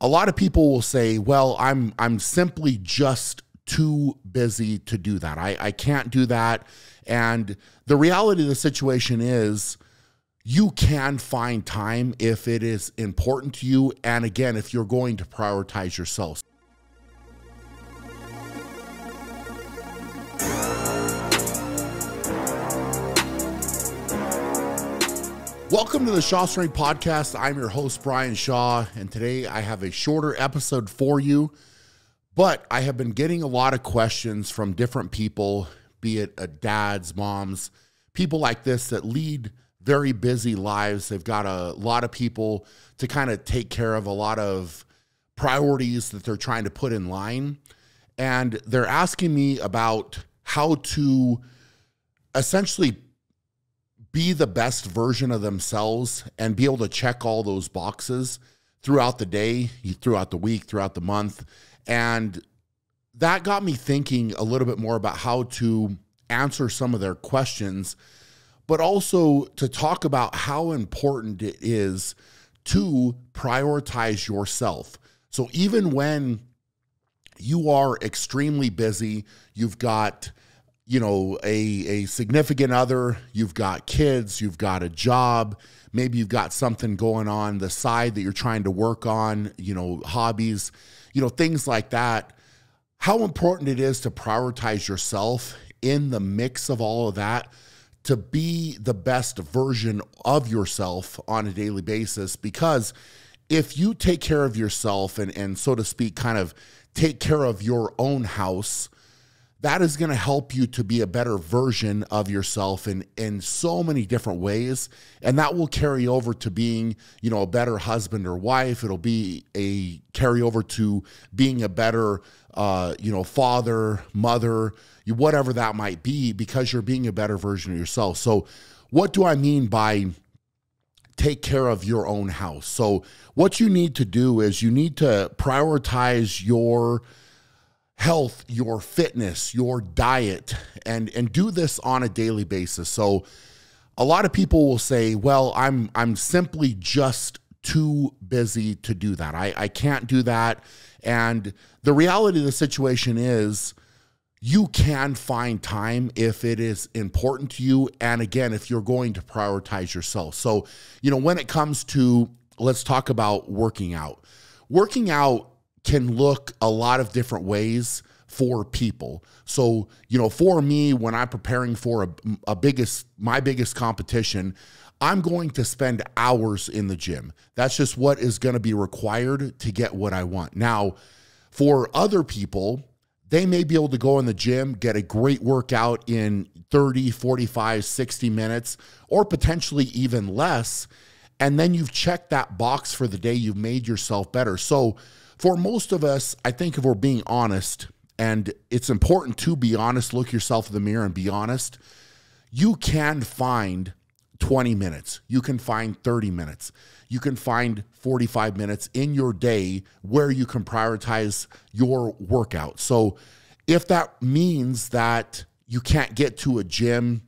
A lot of people will say, well, I'm simply just too busy to do that. I can't do that. And the reality of the situation is you can find time if it is important to you. And again, if you're going to prioritize yourself. Welcome to the Shaw Strength Podcast. I'm your host, Brian Shaw, and today I have a shorter episode for you, but I have been getting a lot of questions from different people, be it dads, moms, people like this that lead very busy lives. They've got a lot of people to kind of take care of, a lot of priorities that they're trying to put in line, and they're asking me about how to essentially be the best version of themselves and be able to check all those boxes throughout the day, throughout the week, throughout the month. And that got me thinking a little bit more about how to answer some of their questions, but also to talk about how important it is to prioritize yourself. So even when you are extremely busy, you've got a significant other, you've got kids, you've got a job, maybe you've got something going on the side that you're trying to work on, hobbies, things like that. How important it is to prioritize yourself in the mix of all of that, to be the best version of yourself on a daily basis. Because if you take care of yourself and so to speak, kind of take care of your own house, that is going to help you to be a better version of yourself in so many different ways. And that will carry over to being, a better husband or wife. It'll be a carryover to being a better, father, mother, whatever that might be, because you're being a better version of yourself. So what do I mean by take care of your own house? So what you need to do is you need to prioritize your health, your fitness, your diet, and do this on a daily basis. So a lot of people will say, well, I'm simply just too busy to do that. I can't do that. And the reality of the situation is you can find time if it is important to you. And again, if you're going to prioritize yourself. So, when it comes to, let's talk about working out. Working out can look a lot of different ways for people. So, for me, when I'm preparing for my biggest competition, I'm going to spend hours in the gym. That's just what is going to be required to get what I want. Now, for other people, they may be able to go in the gym, get a great workout in 30, 45, 60 minutes, or potentially even less. And then you've checked that box for the day. You've made yourself better. So for most of us, I think if we're being honest, and it's important to be honest, look yourself in the mirror and be honest, you can find 20 minutes. You can find 30 minutes. You can find 45 minutes in your day where you can prioritize your workout. So if that means that you can't get to a gym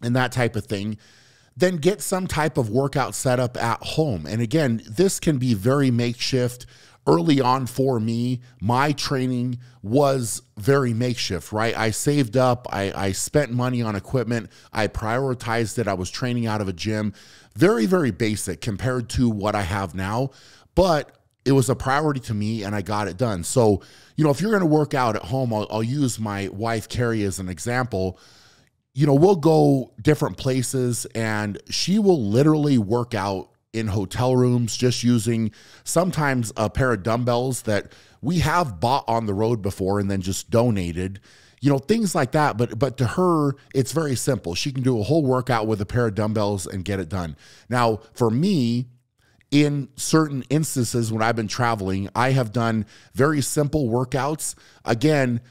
and that type of thing, then get some type of workout set up at home. And again, this can be very makeshift. Early on for me, my training was very makeshift, right? I saved up, I spent money on equipment, I prioritized it, I was training out of a gym. Very, very basic compared to what I have now, but it was a priority to me and I got it done. So, if you're gonna work out at home, I'll use my wife, Carrie, as an example. We'll go different places and she will literally work out in hotel rooms, just using sometimes a pair of dumbbells that we have bought on the road before and then just donated, things like that. But to her, it's very simple. She can do a whole workout with a pair of dumbbells and get it done. Now, for me, in certain instances when I've been traveling, I have done very simple workouts. Again,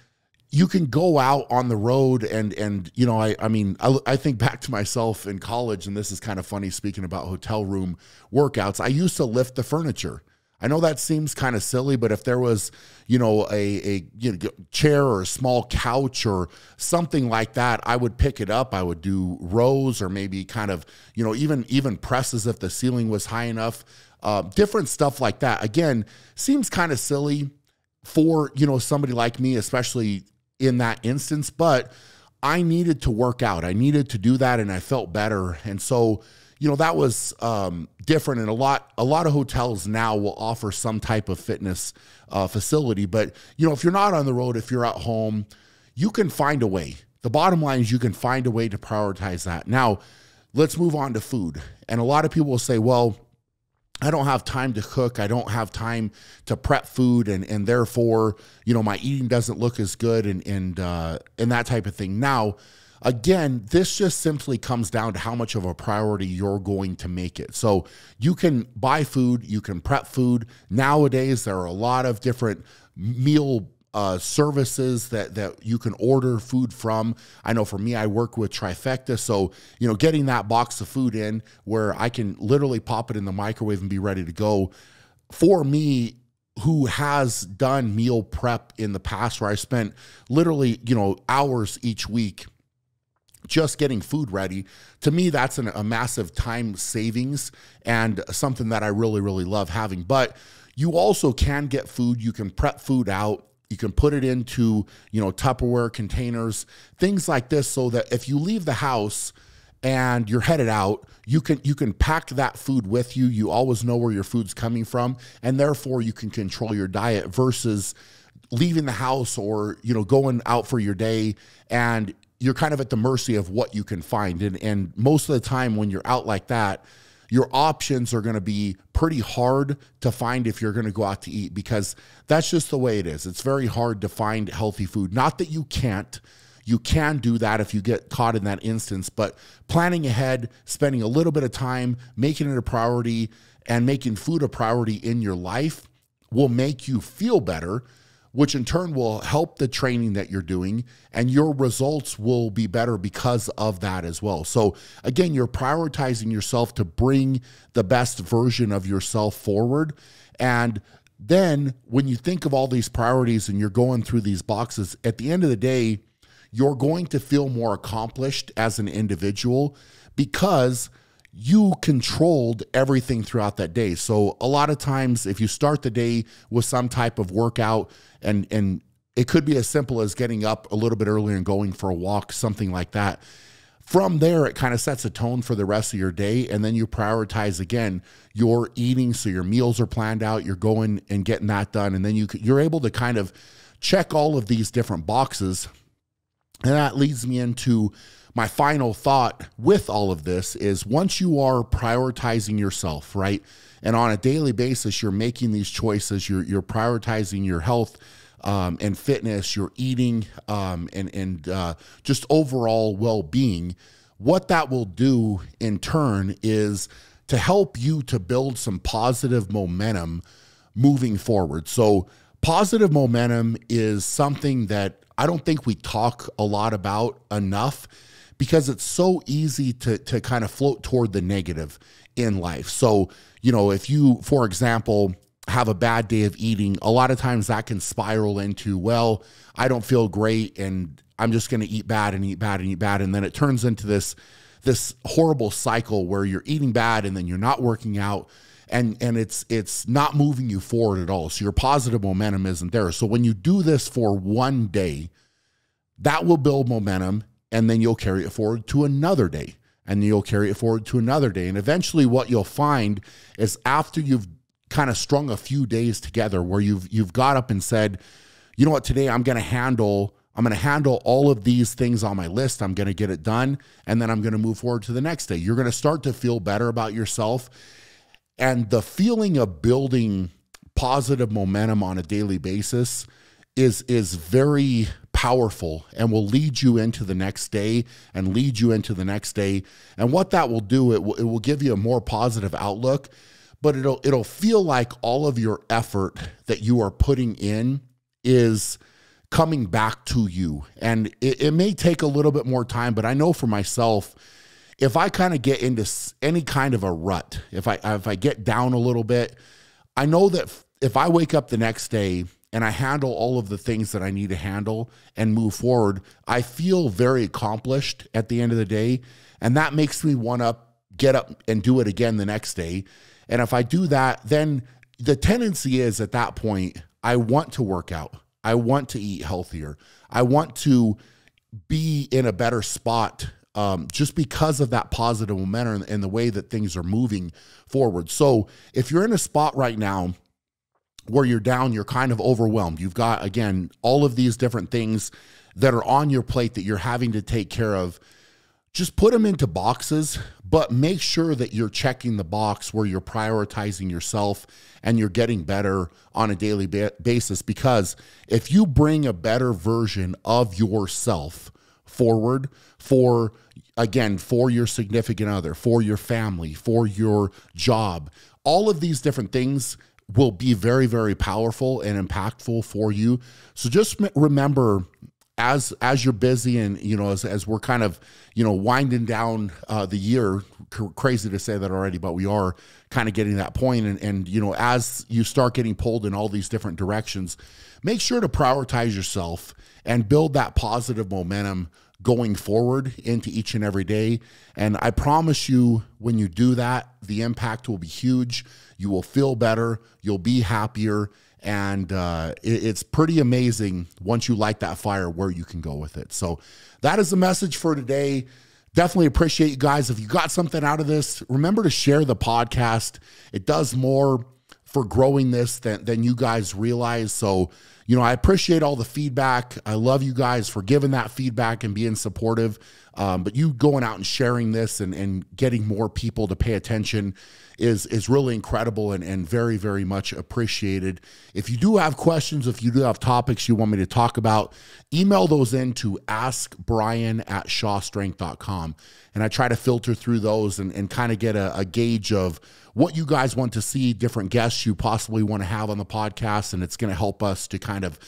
you can go out on the road and I think back to myself in college, and this is kind of funny speaking about hotel room workouts. I used to lift the furniture. I know that seems kind of silly, but if there was, a chair or a small couch or something like that, I would pick it up. I would do rows or maybe kind of, even presses if the ceiling was high enough. different stuff like that. Again, seems kind of silly for, somebody like me, especially in that instance, but I needed to work out. I needed to do that, and I felt better. And so, that was different. And a lot of hotels now will offer some type of fitness facility. But, if you're not on the road, if you're at home, you can find a way. The bottom line is you can find a way to prioritize that. Now, let's move on to food. And a lot of people will say, well, I don't have time to cook. I don't have time to prep food. And therefore, my eating doesn't look as good and that type of thing. Now, again, this just simply comes down to how much of a priority you're going to make it. So you can buy food, you can prep food. Nowadays, there are a lot of different meal services that you can order food from. I know for me, I work with Trifecta. So, getting that box of food in where I can literally pop it in the microwave and be ready to go. For me, who has done meal prep in the past where I spent literally, hours each week just getting food ready, to me, that's a massive time savings and something that I really, really love having. But you also can get food. You can prep food out. You can put it into, Tupperware containers, things like this, so that if you leave the house and you're headed out, you can pack that food with you. You always know where your food's coming from, and therefore you can control your diet versus leaving the house or, going out for your day and you're kind of at the mercy of what you can find. And most of the time when you're out like that, your options are going to be pretty hard to find if you're going to go out to eat, because that's just the way it is. It's very hard to find healthy food. Not that you can't. You can do that if you get caught in that instance, but planning ahead, spending a little bit of time, making it a priority, and making food a priority in your life will make you feel better, which in turn will help the training that you're doing, and your results will be better because of that as well. So again, you're prioritizing yourself to bring the best version of yourself forward. And then when you think of all these priorities and you're going through these boxes, at the end of the day, you're going to feel more accomplished as an individual because you controlled everything throughout that day. So a lot of times if you start the day with some type of workout, and it could be as simple as getting up a little bit earlier and going for a walk, something like that. From there, it kind of sets a tone for the rest of your day, and then you prioritize again your eating, so your meals are planned out, you're going and getting that done, and then you're able to kind of check all of these different boxes. And that leads me into my final thought with all of this is, once you are prioritizing yourself, right, and on a daily basis, you're making these choices, you're prioritizing your health and fitness, your eating, and just overall well-being, what that will do in turn is to help you to build some positive momentum moving forward. So positive momentum is something that I don't think we talk a lot about enough, because it's so easy to kind of float toward the negative in life. So, if you, for example, have a bad day of eating, a lot of times that can spiral into, well, I don't feel great and I'm just going to eat bad and eat bad and eat bad. And then it turns into this horrible cycle where you're eating bad and then you're not working out, and it's not moving you forward at all. So your positive momentum isn't there. So when you do this for one day, that will build momentum, and then you'll carry it forward to another day, and you'll carry it forward to another day. And eventually what you'll find is, after you've kind of strung a few days together where you've got up and said, you know what, today I'm going to handle all of these things on my list. I'm going to get it done, and then I'm going to move forward to the next day. You're going to start to feel better about yourself. And the feeling of building positive momentum on a daily basis is very powerful, and will lead you into the next day and lead you into the next day. And what that will do, it will give you a more positive outlook, but it'll feel like all of your effort that you are putting in is coming back to you. And it may take a little bit more time, but I know for myself, if I kind of get into any kind of a rut, if I get down a little bit, I know that if I wake up the next day and I handle all of the things that I need to handle and move forward, I feel very accomplished at the end of the day. And that makes me want to get up and do it again the next day. And if I do that, then the tendency is at that point, I want to work out. I want to eat healthier. I want to be in a better spot just because of that positive momentum and the way that things are moving forward. So if you're in a spot right now where you're down, you're kind of overwhelmed. You've got, again, all of these different things that are on your plate that you're having to take care of. Just put them into boxes, but make sure that you're checking the box where you're prioritizing yourself and you're getting better on a daily basis. Because if you bring a better version of yourself forward for, again, for your significant other, for your family, for your job, all of these different things will be very, very powerful and impactful for you. So just remember, as you're busy and, you know, as we're kind of, you know, winding down the year, crazy to say that already, but we are kind of getting that point. And, you know, as you start getting pulled in all these different directions, make sure to prioritize yourself and build that positive momentum going forward into each and every day. And I promise you, when you do that, the impact will be huge. You will feel better. You'll be happier. And it's pretty amazing once you light that fire where you can go with it. So that is the message for today. Definitely appreciate you guys. If you got something out of this, remember to share the podcast. It does more for growing this than you guys realize. So, you know, I appreciate all the feedback. I love you guys for giving that feedback and being supportive. But you going out and sharing this and getting more people to pay attention is really incredible and very, very much appreciated. If you do have questions, if you do have topics you want me to talk about, email those in to askbrian@shawstrength.com. And I try to filter through those and kind of get a gauge of what you guys want to see, different guests you possibly want to have on the podcast. And it's going to help us to kind of,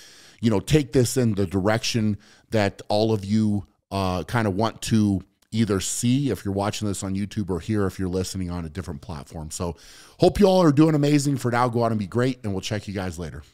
you know, take this in the direction that all of you kind of want to either see if you're watching this on YouTube or hear if you're listening on a different platform. So hope you all are doing amazing. For now, go out and be great, and we'll check you guys later.